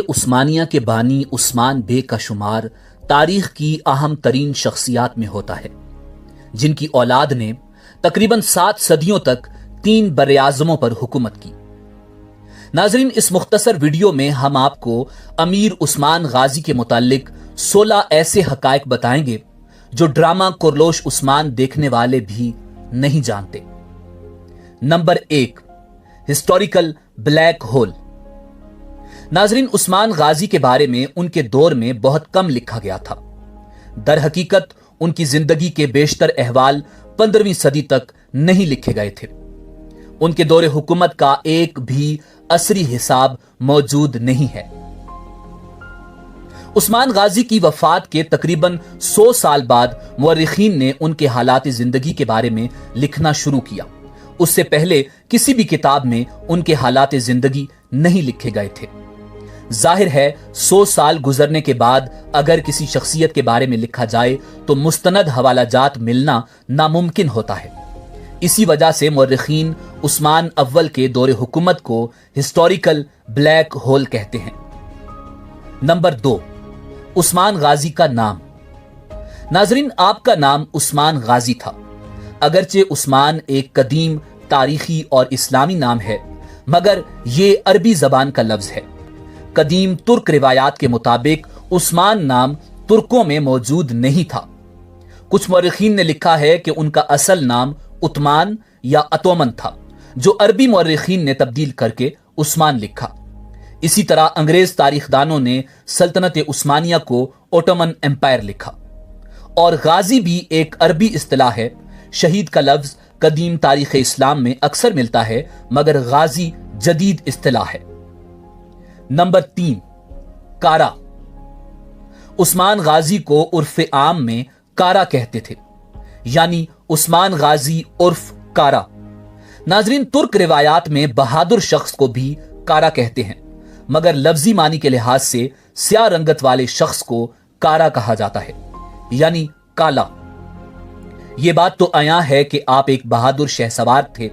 عثمانیہ کے بانی عثمان بے کا شمار تاریخ کی اہم ترین شخصیات میں ہوتا ہے، جن کی اولاد نے تقریباً 7 صدیوں تک 3 براعظموں پر حکومت کی۔ ناظرین، اس مختصر ویڈیو میں ہم آپ کو امیر عثمان غازی کے متعلق 16 ایسے حقائق بتائیں گے جو ڈرامہ کورلوش عثمان دیکھنے والے بھی نہیں جانتے۔ Number 1، historical black hole. ناظرین، عثمان غازی کے بارے میں ان کے دور میں بہت کم لکھا گیا تھا۔ در حقیقت ان کی زندگی کے بیشتر احوال 15ویں صدی تک نہیں لکھے گئے تھے۔ ان کے دور حکومت کا ایک بھی عصری حساب موجود نہیں ہے۔ عثمان غازی کی وفات کے تقریباً 100 سال بعد مورخین نے ان کے حالات زندگی کے بارے میں لکھنا شروع کیا۔ اس سے پہلے کسی بھی کتاب میں ان کے حالات زندگی نہیں لکھے گئے تھے۔ ظاہر ہے 100 سال گزرنے کے بعد اگر کسی شخصیت کے بارے میں لکھا جائے تو مستند حوالہ جات ملنا ناممکن ہوتا ہے۔ اسی وجہ سے مورخین عثمان اول کے دور حکومت کو ہسٹوریکل بلیک ہول کہتے ہیں۔ نمبر 2، عثمان غازی کا نام۔ ناظرین، آپ کا نام عثمان غازی تھا۔ اگرچہ عثمان ایک قدیم تاریخی اور اسلامی نام ہے، مگر یہ عربی زبان کا لفظ ہے۔ قدیم ترک روایات کے مطابق عثمان نام ترکوں میں موجود نہیں تھا۔ کچھ مورخین نے لکھا ہے کہ ان کا اصل نام عثمان یا اتومن تھا، جو عربی مورخین نے تبدیل کر کے عثمان لکھا۔ اسی طرح انگریز تاریخ دانوں نے سلطنت عثمانیہ کو اوٹومن امپائر لکھا۔ اور غازی بھی ایک عربی اصطلاح ہے۔ شہید کا لفظ قدیم تاریخ اسلام میں اکثر ملتا ہے، مگر غازی جدید اصطلاح ہے۔ نمبر 3، کارا۔ عثمان غازی کو عرف عام میں کارا کہتے تھے، یعنی عثمان غازی عرف کارا۔ ناظرین، ترک روایات میں بہادر شخص کو بھی کارا کہتے ہیں، مگر لفظی معنی کے لحاظ سے سیاہ رنگت والے شخص کو کارا کہا جاتا ہے، یعنی کالا۔ یہ بات تو عیاں ہے کہ آپ ایک بہادر شہسوار تھے،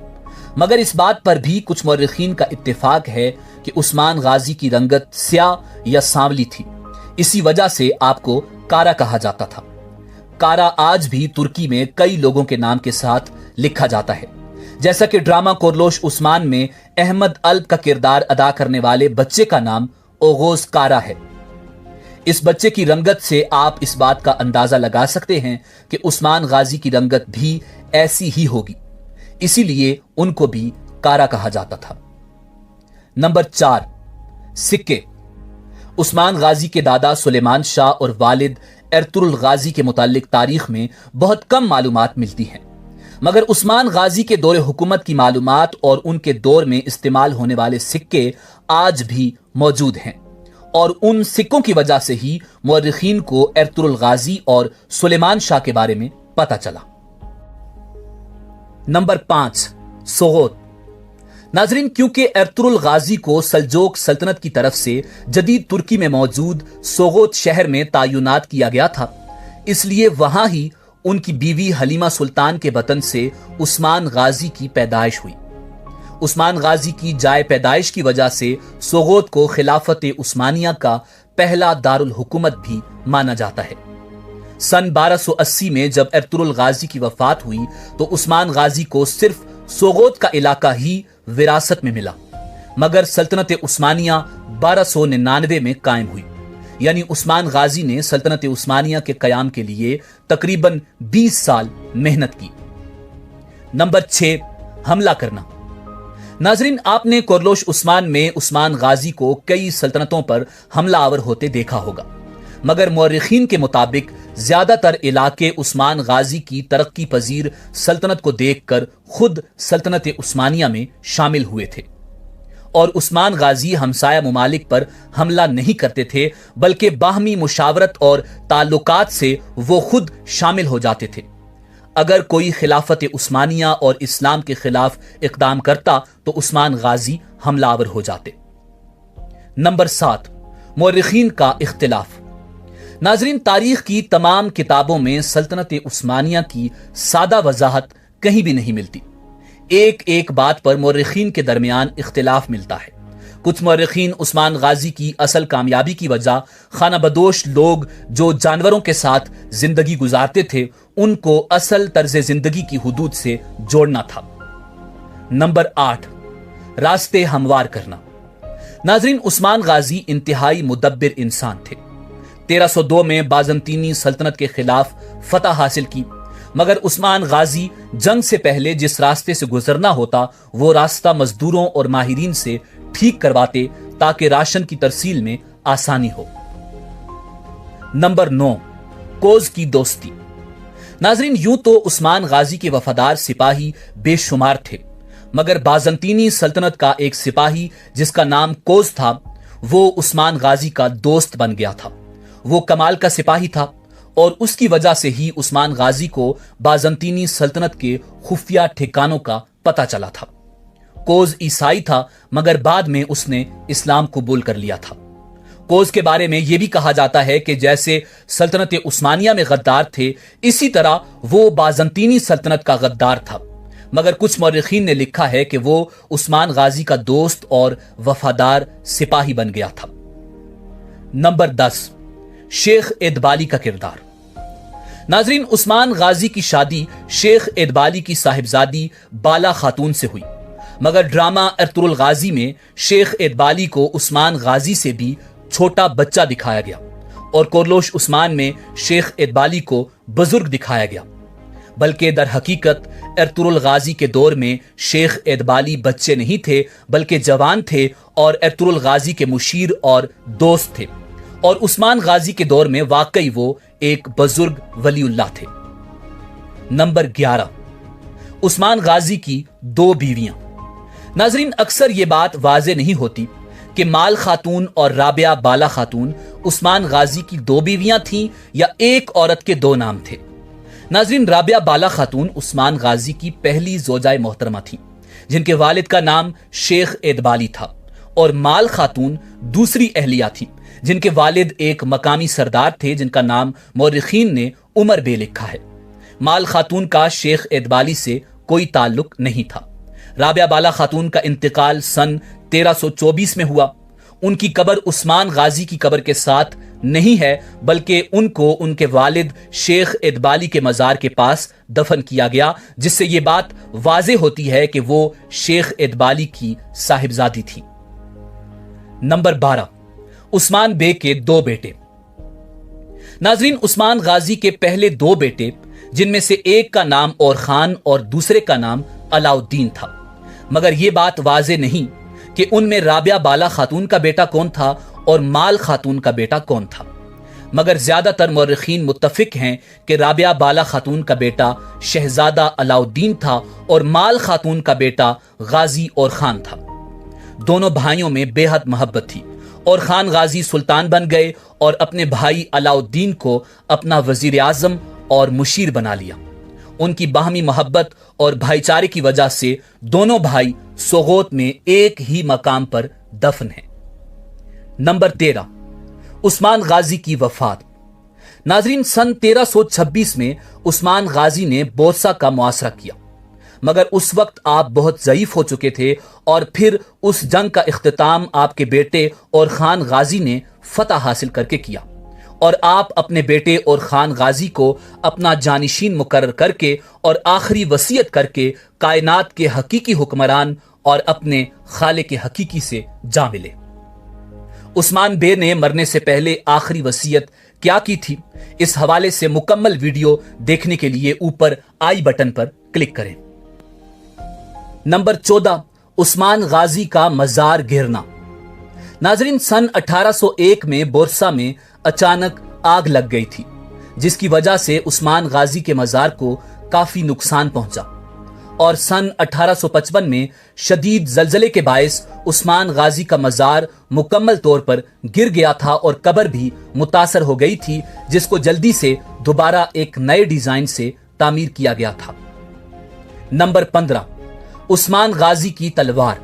مگر اس بات پر بھی کچھ مورخین کا اتفاق ہے کہ عثمان غازی کی رنگت سیاہ یا سانولی تھی، اسی وجہ سے آپ کو کارا کہا جاتا تھا۔ کارا آج بھی ترکی میں کئی لوگوں کے نام کے ساتھ لکھا جاتا ہے، جیسا کہ ڈرامہ کورلوش عثمان میں احمد الب کا کردار ادا کرنے والے بچے کا نام اوغوز کارا ہے۔ اس بچے کی رنگت سے آپ اس بات کا اندازہ لگا سکتے ہیں کہ عثمان غازی کی رنگت بھی ایسی ہی ہوگی، اسی لیے ان کو بھی کارا کہا جاتا تھا۔ نمبر 4، سکے۔ عثمان غازی کے دادا سلیمان شاہ اور والد ارطغرل غازی کے متعلق تاریخ میں بہت کم معلومات ملتی ہیں، مگر عثمان غازی کے دور حکومت کی معلومات اور ان کے دور میں استعمال ہونے والے سکے آج بھی موجود ہیں، اور ان سکوں کی وجہ سے ہی مورخین کو ارطغرل غازی اور سلیمان شاہ کے بارے میں پتہ چلا۔ نمبر 5، سوغوت۔ ناظرین، کیونکہ ارطغرل غازی کو سلجوق سلطنت کی طرف سے جدید ترکی میں موجود سوغوت شہر میں تعینات کیا گیا تھا، اس لیے وہاں ہی ان کی بیوی حلیمہ سلطان کے بطن سے عثمان غازی کی پیدائش ہوئی۔ عثمان غازی کی جائے پیدائش کی وجہ سے سوغوت کو خلافت عثمانیہ کا پہلا دارالحکومت بھی مانا جاتا ہے۔ سن 1280 میں جب ارطغرل غازی کی وفات ہوئی تو عثمان غازی کو صرف سوغوت کا علاقہ ہی وراثت میں ملا، مگر سلطنت عثمانیہ 1299 میں قائم ہوئی، یعنی عثمان غازی نے سلطنت عثمانیہ کے قیام کے لیے تقریباً 20 سال محنت کی۔ نمبر 6، حملہ کرنا۔ ناظرین، آپ نے کورلوش عثمان میں عثمان غازی کو کئی سلطنتوں پر حملہ آور ہوتے دیکھا ہوگا، مگر مورخین کے مطابق زیادہ تر علاقے عثمان غازی کی ترقی پذیر سلطنت کو دیکھ کر خود سلطنت عثمانیہ میں شامل ہوئے تھے، اور عثمان غازی ہمسایہ ممالک پر حملہ نہیں کرتے تھے، بلکہ باہمی مشاورت اور تعلقات سے وہ خود شامل ہو جاتے تھے۔ اگر کوئی خلافت عثمانیہ اور اسلام کے خلاف اقدام کرتا تو عثمان غازی حملہ آور ہو جاتے۔ نمبر 7، مورخین کا اختلاف۔ ناظرین، تاریخ کی تمام کتابوں میں سلطنت عثمانیہ کی سادہ وضاحت کہیں بھی نہیں ملتی۔ ایک ایک بات پر مورخین کے درمیان اختلاف ملتا ہے۔ کچھ مورخین عثمان غازی کی اصل کامیابی کی وجہ خانہ بدوش لوگ جو جانوروں کے ساتھ زندگی گزارتے تھے ان کو اصل طرز زندگی کی حدود سے جوڑنا تھا۔ نمبر 8، راستے ہموار کرنا۔ ناظرین، عثمان غازی انتہائی مدبر انسان تھے۔ 1302 میں بازنطینی سلطنت کے خلاف فتح حاصل کی، مگر عثمان غازی جنگ سے پہلے جس راستے سے گزرنا ہوتا وہ راستہ مزدوروں اور ماہرین سے ٹھیک کرواتے تاکہ راشن کی ترسیل میں آسانی ہو۔ نمبر 9، کوز کی دوستی۔ ناظرین، یوں تو عثمان غازی کے وفادار سپاہی بے شمار تھے، مگر بازنطینی سلطنت کا ایک سپاہی جس کا نام کوز تھا وہ عثمان غازی کا دوست بن گیا تھا۔ وہ کمال کا سپاہی تھا اور اس کی وجہ سے ہی عثمان غازی کو بازنطینی سلطنت کے خفیہ ٹھکانوں کا پتہ چلا تھا۔ کوز عیسائی تھا مگر بعد میں اس نے اسلام قبول کر لیا تھا۔ کوز کے بارے میں یہ بھی کہا جاتا ہے کہ جیسے سلطنت عثمانیہ میں غدار تھے اسی طرح وہ بازنطینی سلطنت کا غدار تھا، مگر کچھ مورخین نے لکھا ہے کہ وہ عثمان غازی کا دوست اور وفادار سپاہی بن گیا تھا۔ نمبر 10، شیخ ادبالی کا کردار۔ ناظرین، عثمان غازی کی شادی شیخ ادبالی کی صاحبزادی بالا خاتون سے ہوئی، مگر ڈرامہ ارطغرل غازی میں شیخ ادبالی کو عثمان غازی سے بھی چھوٹا بچہ دکھایا گیا اور کورلوش عثمان میں شیخ ادبالی کو بزرگ دکھایا گیا، بلکہ در حقیقت ارطغرل غازی کے دور میں شیخ ادبالی بچے نہیں تھے بلکہ جوان تھے اور ارطغرل غازی کے مشیر اور دوست تھے، اور عثمان غازی کے دور میں واقعی وہ ایک بزرگ ولی اللہ تھے۔ نمبر 11، عثمان غازی کی 2 بیویاں۔ ناظرین، اکثر یہ بات واضح نہیں ہوتی کہ مال خاتون اور رابعہ بالا خاتون عثمان غازی کی 2 بیویاں تھیں یا ایک عورت کے 2 نام تھے۔ ناظرین، رابعہ بالا خاتون عثمان غازی کی پہلی زوجہ محترمہ تھیں جن کے والد کا نام شیخ ادبالی تھا، اور مال خاتون دوسری اہلیہ تھی جن کے والد ایک مقامی سردار تھے جن کا نام مورخین نے عمر بے لکھا ہے۔ مال خاتون کا شیخ ادبالی سے کوئی تعلق نہیں تھا۔ رابعہ بالا خاتون کا انتقال سن 1324 میں ہوا۔ ان کی قبر عثمان غازی کی قبر کے ساتھ نہیں ہے بلکہ ان کو ان کے والد شیخ ادبالی کے مزار کے پاس دفن کیا گیا، جس سے یہ بات واضح ہوتی ہے کہ وہ شیخ ادبالی کی صاحبزادی تھی۔ نمبر 12، عثمان بے کے 2 بیٹے۔ ناظرین، عثمان غازی کے پہلے 2 بیٹے جن میں سے ایک کا نام اور خان اور دوسرے کا نام علاؤالدین تھا، مگر یہ بات واضح نہیں کہ ان میں رابعہ بالا خاتون کا بیٹا کون تھا اور مال خاتون کا بیٹا کون تھا، مگر زیادہ تر مورخین متفق ہیں کہ رابعہ بالا خاتون کا بیٹا شہزادہ علاؤالدین تھا اور مال خاتون کا بیٹا غازی اور خان تھا۔ دونوں بھائیوں میں بے حد محبت تھی اور خان غازی سلطان بن گئے اور اپنے بھائی علاؤالدین کو اپنا وزیر اعظم اور مشیر بنا لیا۔ ان کی باہمی محبت اور بھائی چارے کی وجہ سے دونوں بھائی سوغوت میں ایک ہی مقام پر دفن ہیں۔ نمبر 13، عثمان غازی کی وفات۔ ناظرین، سن 1326 میں عثمان غازی نے بوسہ کا محاصرہ کیا، مگر اس وقت آپ بہت ضعیف ہو چکے تھے اور پھر اس جنگ کا اختتام آپ کے بیٹے اور خان غازی نے فتح حاصل کر کے کیا، اور آپ اپنے بیٹے اور خان غازی کو اپنا جانشین مقرر کر کے اور آخری وصیت کر کے کائنات کے حقیقی حکمران اور اپنے خالق حقیقی سے جا ملے۔ عثمان بے نے مرنے سے پہلے آخری وصیت کیا کی تھی، اس حوالے سے مکمل ویڈیو دیکھنے کے لیے اوپر آئی بٹن پر کلک کریں۔ نمبر 14، عثمان غازی کا مزار گرنا۔ ناظرین، سن 1801 میں بورسا میں اچانک آگ لگ گئی تھی جس کی وجہ سے عثمان غازی کے مزار کو کافی نقصان پہنچا، اور سن 1855 میں شدید زلزلے کے باعث عثمان غازی کا مزار مکمل طور پر گر گیا تھا اور قبر بھی متاثر ہو گئی تھی، جس کو جلدی سے دوبارہ ایک نئے ڈیزائن سے تعمیر کیا گیا تھا۔ نمبر 15، عثمان غازی کی تلوار۔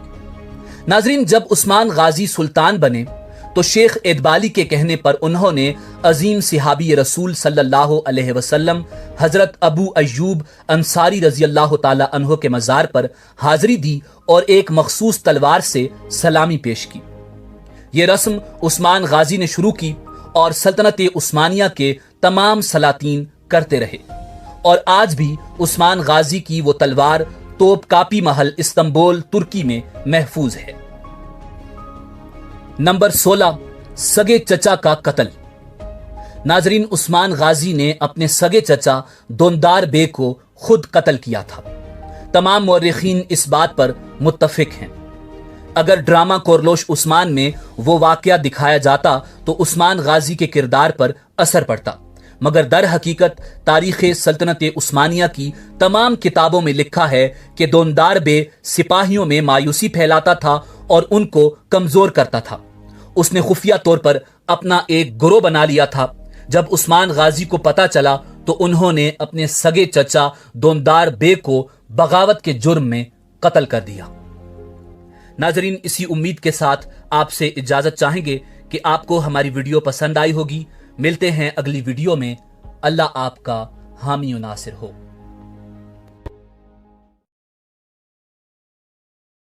ناظرین، جب عثمان غازی سلطان بنے تو شیخ ادبالی کے کہنے پر انہوں نے عظیم صحابی رسول صلی اللہ علیہ وسلم حضرت ابو ایوب انصاری رضی اللہ تعالی عنہ کے مزار پر حاضری دی اور ایک مخصوص تلوار سے سلامی پیش کی۔ یہ رسم عثمان غازی نے شروع کی اور سلطنت عثمانیہ کے تمام سلاطین کرتے رہے، اور آج بھی عثمان غازی کی وہ تلوار توپ کاپی محل استنبول ترکی میں محفوظ ہے۔ نمبر 16، سگے چچا کا قتل۔ ناظرین، عثمان غازی نے اپنے سگے چچا دوندار بے کو خود قتل کیا تھا۔ تمام مورخین اس بات پر متفق ہیں۔ اگر ڈرامہ کورلوش عثمان میں وہ واقعہ دکھایا جاتا تو عثمان غازی کے کردار پر اثر پڑتا، مگر در حقیقت تاریخ سلطنت عثمانیہ کی تمام کتابوں میں لکھا ہے کہ دوندار بے سپاہیوں میں مایوسی پھیلاتا تھا اور ان کو کمزور کرتا تھا۔ اس نے خفیہ طور پر اپنا ایک گروہ بنا لیا تھا۔ جب عثمان غازی کو پتا چلا تو انہوں نے اپنے سگے چچا دوندار بے کو بغاوت کے جرم میں قتل کر دیا۔ ناظرین، اسی امید کے ساتھ آپ سے اجازت چاہیں گے کہ آپ کو ہماری ویڈیو پسند آئی ہوگی۔ ملتے ہیں اگلی ویڈیو میں۔ اللہ آپ کا حامی و ناصر ہو۔